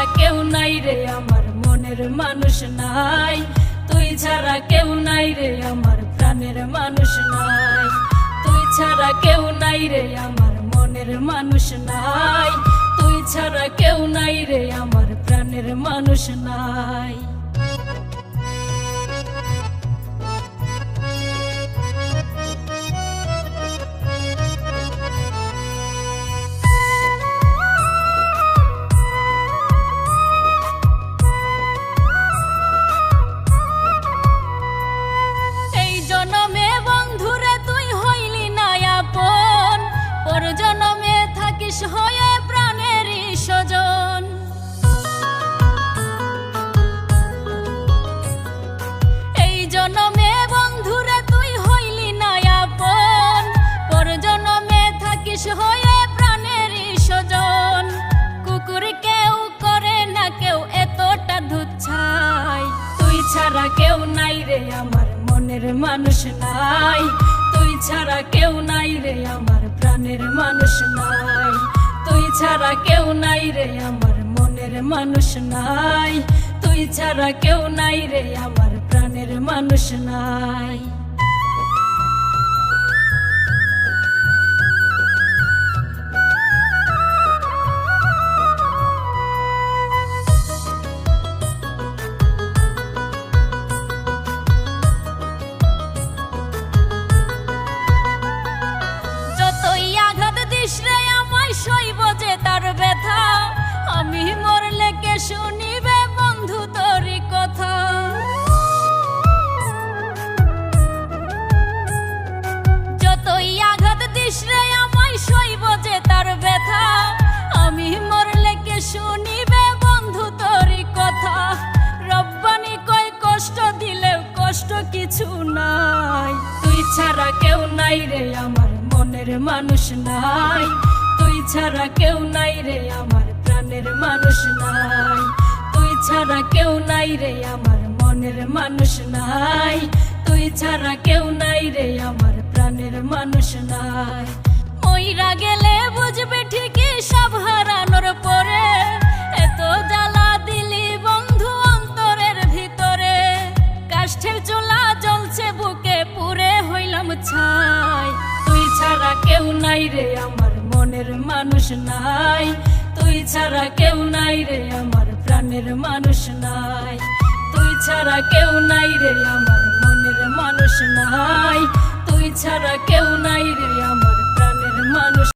ছাড়া কেউ নাই রে আমার মনের মানুষ নাই, তুই ছাড়া কেউ নাই রে আমার প্রাণের মানুষ নাই, তুই ছাড়া কেউ নাই রে আমার মনের মানুষ নাই, তুই ছাড়া কেউ নাই রে আমার প্রাণের মানুষ নাই। হয়ে প্রাণের স্বজন, এই জনমে বন্ধুরে তুই হইলি না আপন, পর জনমে থাকিস হয়ে প্রাণের স্বজন। কুকুর কেউ করে না কেউ এতটা ধুচ্ছাই, তুই ছাড়া কেউ নাই রে আমার মনের মানুষ নাই, তুই ছাড়া কেউ নাই রে আমার প্রাণের মানুষ নাই, তুই ছাড়া কেউ নাই রে আমার মনের মানুষ নাই, তুই ছাড়া কেউ নাই রে আমার প্রাণের মানুষ নাই। সইব যে তার ব্যথা, আমি মরলে কে শুনিবে বন্ধু তোরই কথা। যতই আঘাত দিস রে আমায় সইব যে তার ব্যথা, আমি মরলে কে শুনিবে বন্ধু তোরই কথা। রব্বানি কই কষ্ট দিলেও কষ্ট কিছু নাই, তুই ছাড়া কেউ নাই রে আমার মনের মানুষ নাই, তুই ছাড়া কেউ নাই রে আমার প্রাণের মানুষ নাই, তুই ছাড়া কেউ নাই রে আমার মনের মানুষ নাই, তুই ছাড়া কেউ নাই রে আমার প্রাণের মানুষ নাই। মইরা গেলে বুঝবে ঠিকই সব হারানোর পরে, এত জ্বালা দিলি বন্ধু অন্তরের ভিতরে। কাষ্ঠের চুলা জ্বলছে বুকে পুরে হইলাম ছাই, তুই ছাড়া কেউ নাই রে আমার মনের মানুষ নাই, তুই ছাড়া কেউ নাই রে আমার প্রাণের মানুষ নাই, তুই ছাড়া কেউ নাই রে আমার মনের মানুষ নাই, তুই ছাড়া কেউ নাই রে আমার প্রাণের মানুষ।